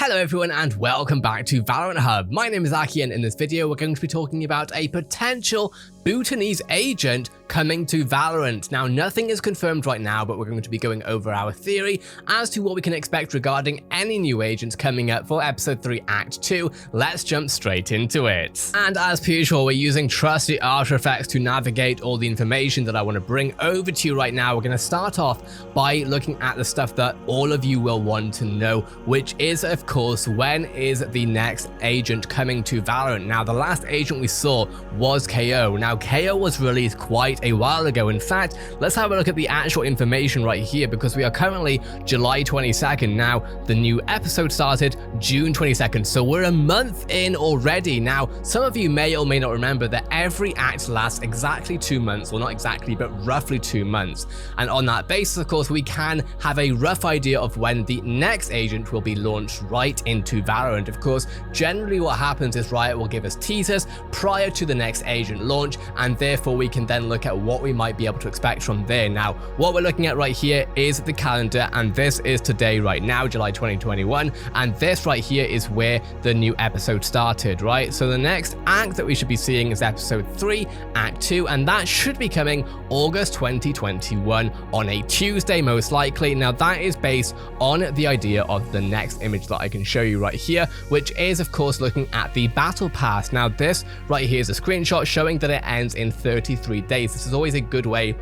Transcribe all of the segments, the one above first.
Hello everyone and welcome back to Valorant Hub. My name is Aki and in this video we're going to be talking about a potential Bhutanese agent coming to Valorant. Now nothing is confirmed right now, but we're going to be going over our theory as to what we can expect regarding any new agents coming up for episode 3 act 2. Let's jump straight into it. And as per usual, we're using trusty After Effects to navigate all the information that I want to bring over to you right now. We're going to start off by looking at the stuff that all of you will want to know, which is of course, when is the next agent coming to Valorant? Now the last agent we saw was KO. Now KO was released quite a while ago. In fact, let's have a look at the actual information right here because we are currently July 22nd. Now the new episode started June 22nd, so we're a month in already. Now some of you may or may not remember that every act lasts exactly 2 months, well not exactly but roughly 2 months, and on that basis of course we can have a rough idea of when the next agent will be launched right into Valorant. Of course, generally what happens is Riot will give us teasers prior to the next agent launch, and therefore we can then look at what we might be able to expect from there. Now what we're looking at right here is the calendar, and this is today right now, July 2021, and this right here is where the new episode started, right? So the next act that we should be seeing is episode 3 act 2, and that should be coming August 2021 on a Tuesday most likely. Now that is based on the idea of the next image that I can show you right here, which is of course looking at the battle pass. Now this right here is a screenshot showing that it ends in 33 days. This is always a good way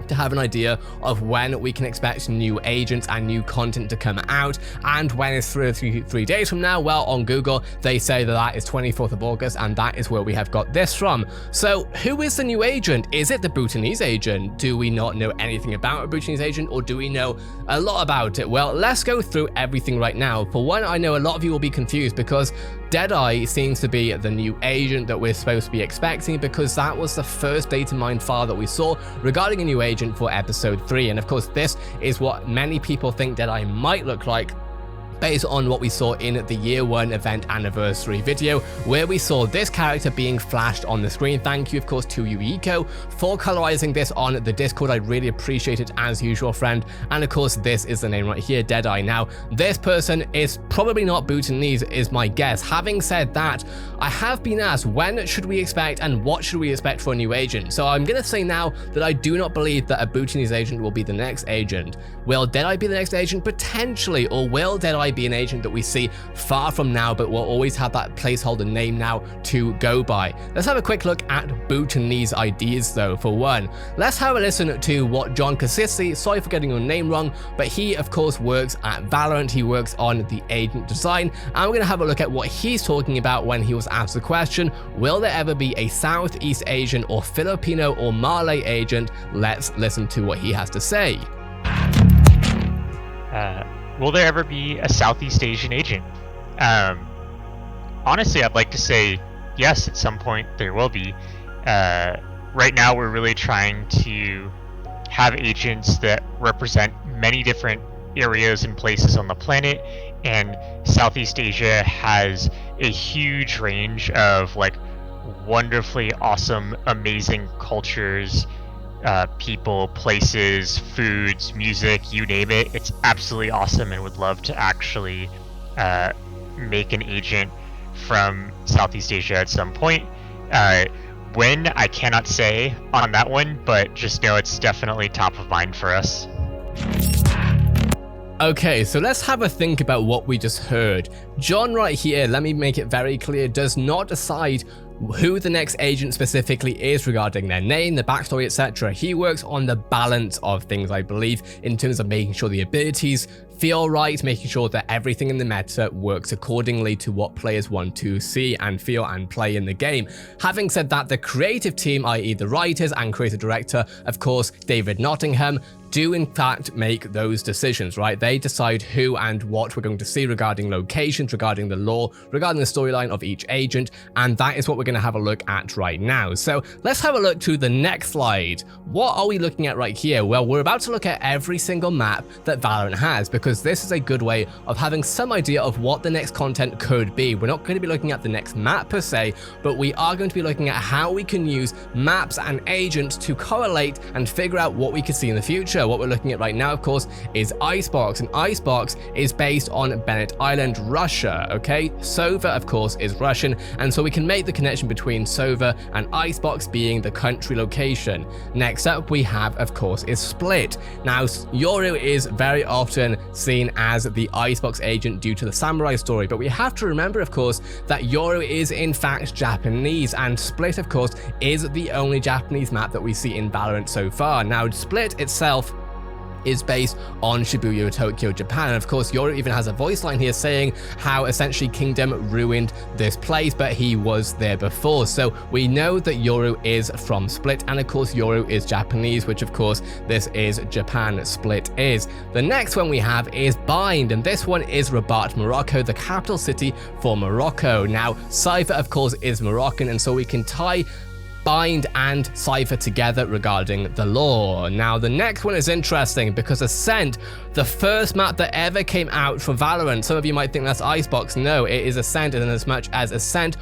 to have an idea of when we can expect new agents and new content to come out. And when is 3 days from now? Well, on Google they say that that is 24th of August, and that is where we have got this from. So who is the new agent? Is it the Bhutanese agent? Do we not know anything about a Bhutanese agent, or do we know a lot about it? Well, let's go through everything right now. For one, I know a lot of you will be confused because Deadeye seems to be the new agent that we're supposed to be expecting, because that was the first data mine file that we saw regarding a new agent for episode 3. And of course this is what many people think Deadeye might look like, based on what we saw in the year 1 event anniversary video, where we saw this character being flashed on the screen. Thank you of course to Yuiko for colorizing this on the Discord. I really appreciate it as usual, friend. And of course this is the name right here, Deadeye. Now this person is probably not Bhutanese is my guess. Having said that, I have been asked when should we expect and what should we expect for a new agent. So I'm gonna say now that I do not believe that a Bhutanese agent will be the next agent. Will Deadeye be the next agent? Potentially. Or will Deadeye be an agent that we see far from now, but we'll always have that placeholder name now to go by? Let's have a quick look at Bhutanese ideas though. For one, let's have a listen to what John Kassisi, sorry for getting your name wrong, but he of course works at Valorant. He works on the agent design, and we're going to have a look at what he's talking about when he was asked the question, will there ever be a Southeast Asian or Filipino or Malay agent? Let's listen to what he has to say. Will there ever be a Southeast Asian agent? Honestly, I'd like to say yes, at some point there will be. Right now we're really trying to have agents that represent many different areas and places on the planet, and Southeast Asia has a huge range of like wonderfully awesome, amazing cultures, people, places, foods, music, you name it. It's absolutely awesome, and would love to actually make an agent from Southeast Asia at some point. When, I cannot say on that one, but just know it's definitely top of mind for us. Okay, so let's have a think about what we just heard. John right here, let me make it very clear, does not decide who the next agent specifically is regarding their name, the backstory, etc. He works on the balance of things, I believe, in terms of making sure the abilities feel right, making sure that everything in the meta works accordingly to what players want to see and feel and play in the game. Having said that, the creative team, i.e. the writers and creative director, of course, David Nottingham, do in fact make those decisions, right? They decide who and what we're going to see regarding locations, regarding the lore, regarding the storyline of each agent, and that is what we're going to have a look at right now. So let's have a look to the next slide. What are we looking at right here? Well, we're about to look at every single map that Valorant has, because this is a good way of having some idea of what the next content could be. We're not going to be looking at the next map per se, but we are going to be looking at how we can use maps and agents to correlate and figure out what we could see in the future. Russia. What we're looking at right now, of course, is Icebox, and Icebox is based on Bennett Island, Russia, okay? Sova, of course, is Russian, and so we can make the connection between Sova and Icebox being the country location. Next up, we have, of course, is Split. Now, Yoru is very often seen as the Icebox agent due to the samurai story, but we have to remember, of course, that Yoru is in fact Japanese, and Split, of course, is the only Japanese map that we see in Valorant so far. Now, Split itself is based on Shibuya, Tokyo, Japan. And of course, Yoru even has a voice line here saying how essentially Kingdom ruined this place, but he was there before. So we know that Yoru is from Split, and of course, Yoru is Japanese, which of course, this is Japan, Split is. The next one we have is Bind, and this one is Rabat, Morocco, the capital city for Morocco. Now, Cypher, of course, is Moroccan, and so we can tie Bind and Cypher together regarding the lore. Now, the next one is interesting because Ascent, the first map that ever came out for Valorant, some of you might think that's Icebox. No, it is Ascent, and as much as Ascent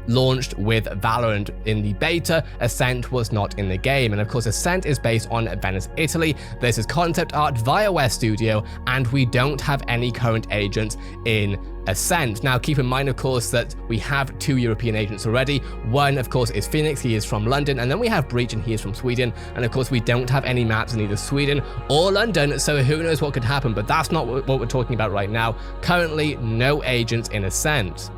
launched with Valorant in the beta, Ascent was not in the game. And of course, Ascent is based on Venice, Italy. This is concept art via West Studio, and we don't have any current agents in Ascent. Now, keep in mind, of course, that we have 2 European agents already. One, of course, is Phoenix. He is from London, and then we have Breach, and he is from Sweden. And of course, we don't have any maps in either Sweden or London, so who knows what could happen, but that's not what we're talking about right now. Currently, no agents in Ascent.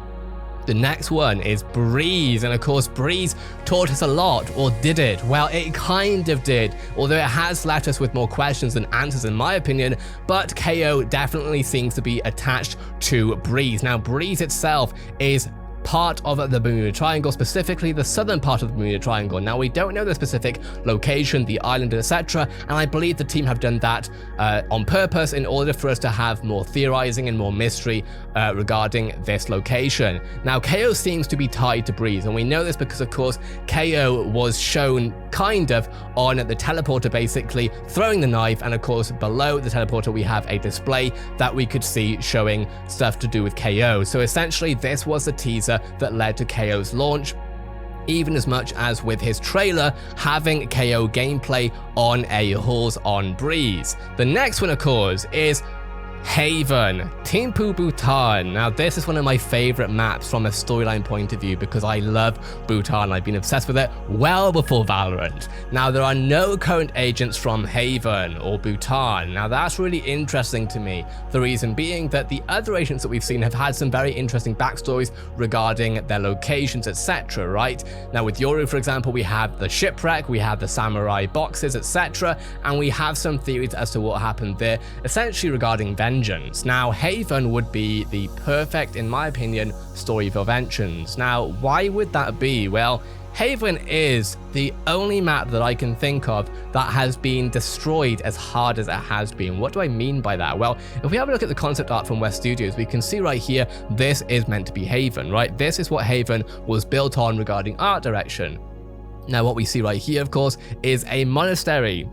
The next one is Breeze, and of course Breeze taught us a lot, or did it? Well, it kind of did, although it has left us with more questions than answers in my opinion, but KO definitely seems to be attached to Breeze. Now, Breeze itself is part of the Bermuda Triangle, specifically the southern part of the Bermuda Triangle. Now, we don't know the specific location, the island, etc., and I believe the team have done that on purpose in order for us to have more theorizing and more mystery regarding this location. Now, KO seems to be tied to Breeze, and we know this because, of course, KO was shown kind of on the teleporter, basically throwing the knife, and of course, below the teleporter, we have a display that we could see showing stuff to do with KO. So essentially, this was the teaser that led to KO's launch, even as much as with his trailer having KO gameplay on a horse on Breeze. The next one, of course, is Haven, Thimphu, Bhutan. Now, this is one of my favorite maps from a storyline point of view because I love Bhutan. I've been obsessed with it well before Valorant. Now, there are no current agents from Haven or Bhutan. Now, that's really interesting to me. The reason being that the other agents that we've seen have had some very interesting backstories regarding their locations, etc., right? Now, with Yoru, for example, we have the shipwreck, we have the samurai boxes, etc., and we have some theories as to what happened there, essentially regarding vengeance. Now, Haven would be the perfect, in my opinion, story for vengeance. Now, why would that be? Well, Haven is the only map that I can think of that has been destroyed as hard as it has been. What do I mean by that? Well, if we have a look at the concept art from West Studios, we can see right here, this is meant to be Haven, right? This is what Haven was built on regarding art direction. Now, what we see right here, of course, is a monastery.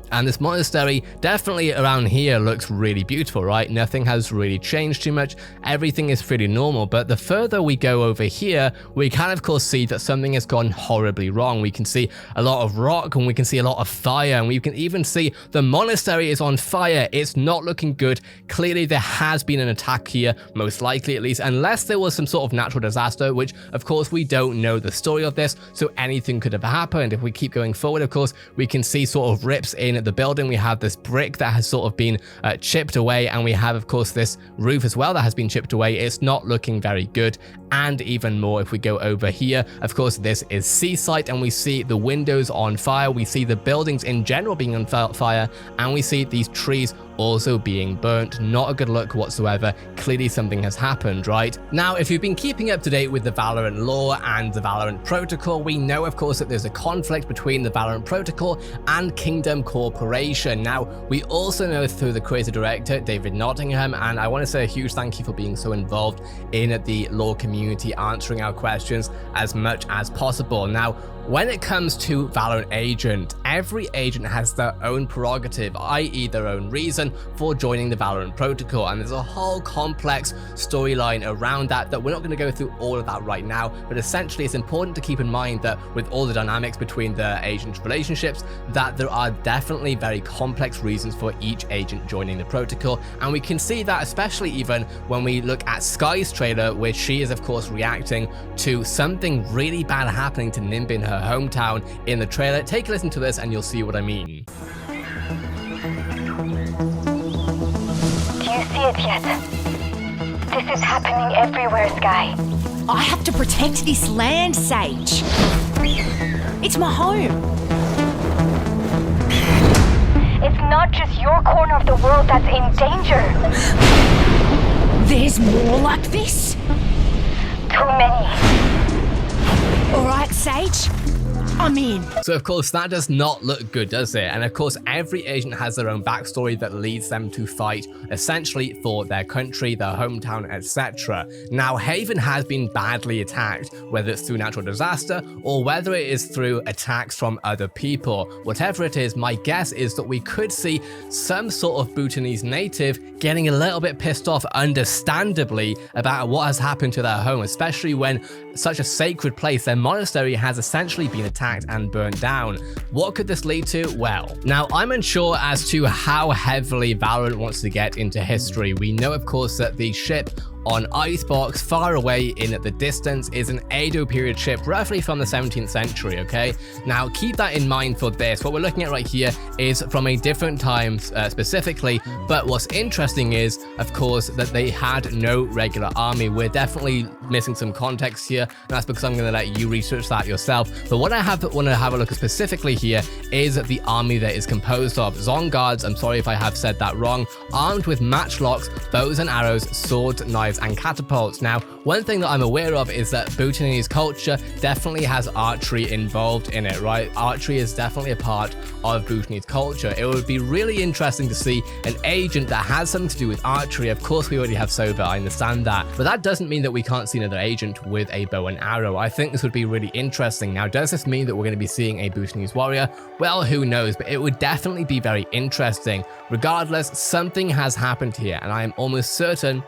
And this monastery definitely around here looks really beautiful, right? Nothing has really changed too much. Everything is pretty normal. But the further we go over here, we can of course see that something has gone horribly wrong. We can see a lot of rock, and we can see a lot of fire, and we can even see the monastery is on fire. It's not looking good. Clearly there has been an attack here, most likely at least, unless there was some sort of natural disaster, which of course we don't know the story of this, so anything could have happened. If we keep going forward, of course, we can see sort of rips in the building. We have this brick that has sort of been chipped away, and we have of course this roof as well that has been chipped away. It's not looking very good. And even more, if we go over here, of course this is Seaside, and we see the windows on fire, we see the buildings in general being on fire, and we see these trees also being burnt. Not a good look whatsoever. Clearly something has happened, right? Now, if you've been keeping up to date with the Valorant lore and the Valorant protocol, we know of course that there's a conflict between the Valorant protocol and Kingdom Corporation. Now, we also know through the creative director, David Nottingham, and I want to say a huge thank you for being so involved in the lore community, answering our questions as much as possible. Now, When it comes to Valorant agent, every agent has their own prerogative, i.e. their own reason for joining the Valorant protocol, and there's a whole complex storyline around that we're not going to go through all of that right now, but essentially it's important to keep in mind that with all the dynamics between the agent relationships, that there are definitely very complex reasons for each agent joining the protocol, and we can see that especially even when we look at Sky's trailer, where she is of course reacting to something really bad happening to Nimb in her hometown in the trailer. Take a listen to this and you'll see what I mean. Do you see it yet? This is happening everywhere, Sky. I have to protect this land, Sage. It's my home. It's not just your corner of the world that's in danger. There's more like this? Too many. All right, Sage. I'm in. So of course that does not look good, does it? And of course every agent has their own backstory that leads them to fight essentially for their country, their hometown, etc. Now Haven has been badly attacked, whether it's through natural disaster or whether it is through attacks from other people. Whatever it is, my guess is that we could see some sort of Bhutanese native getting a little bit pissed off, understandably, about what has happened to their home, especially when such a sacred place, their monastery, has essentially been attacked and burnt down. What could this lead to? Well, now I'm unsure as to how heavily Valorant wants to get into history. We know of course that the ship on Icebox far away in the distance is an Edo period ship, roughly from the 17th century, okay? Now keep that in mind for this. What we're looking at right here is from a different time specifically, but what's interesting is, of course, that they had no regular army. We're definitely missing some context here, and that's because I'm going to let you research that yourself. But what I want to have a look at specifically here is the army that is composed of Zon guards, I'm sorry if I have said that wrong, armed with matchlocks, bows and arrows, swords, knives, and catapults. Now, one thing that I'm aware of is that Bhutanese culture definitely has archery involved in it, right? Archery is definitely a part of Bhutanese culture. It would be really interesting to see an agent that has something to do with archery. Of course, we already have Sova, I understand that, but that doesn't mean that we can't see another agent with a bow and arrow. I think this would be really interesting. Now, does this mean that we're going to be seeing a Bhutanese warrior? Well, who knows, but it would definitely be very interesting. Regardless, something has happened here, and I am almost certain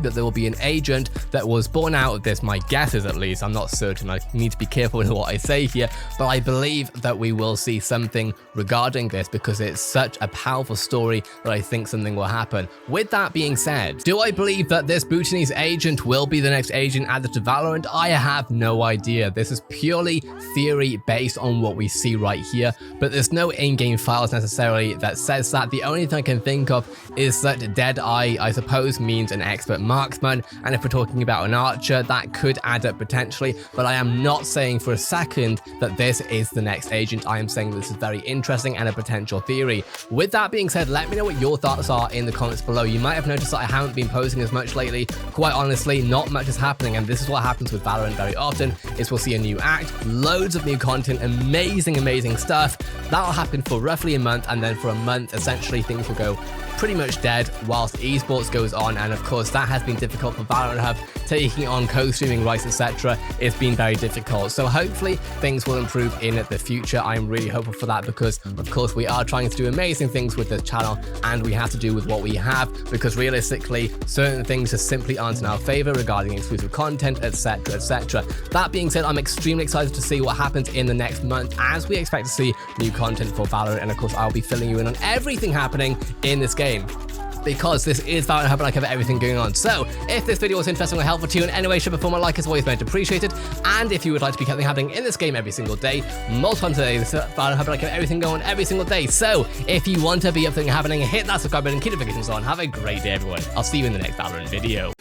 that there will be an agent that was born out of this. My guess is, at least, I'm not certain, I need to be careful with what I say here, but I believe that we will see something regarding this because it's such a powerful story that I think something will happen. With that being said, do I believe that this Bhutanese agent will be the next agent added to Valorant? I have no idea. This is purely theory based on what we see right here, but there's no in-game files necessarily that says that. The only thing I can think of is that Deadeye, I suppose, means an expert marksman, and if we're talking about an archer, that could add up potentially, but I am not saying for a second that this is the next agent. I am saying this is very interesting and a potential theory. With that being said, let me know what your thoughts are in the comments below. You might have noticed that I haven't been posting as much lately. Quite honestly, not much is happening, and this is what happens with Valorant very often, is we'll see a new act, loads of new content, amazing stuff. That'll happen for roughly a month, and then for a month, essentially, things will go pretty much dead whilst esports goes on, and of course that has been difficult for Valorant Hub. Taking on co-streaming rights, etc. It's been very difficult, so hopefully things will improve in the future. I'm really hopeful for that because of course we are trying to do amazing things with this channel, and we have to do with what we have, because realistically certain things just simply aren't in our favor regarding exclusive content, etc. That being said, I'm extremely excited to see what happens in the next month, as we expect to see new content for Valorant, and of course I'll be filling you in on everything happening in this game, because this is Valorant Hub and I cover everything going on. So if this video was interesting or helpful to you in any way, shape or form, a like is always much appreciated. And if you would like to be kept happening in this game every single day, multiple times a day, this is Valorant Hub and I cover everything going on every single day. So if you want to be up to happening, hit that subscribe button, keep notifications on. Have a great day, everyone. I'll see you in the next Valorant video.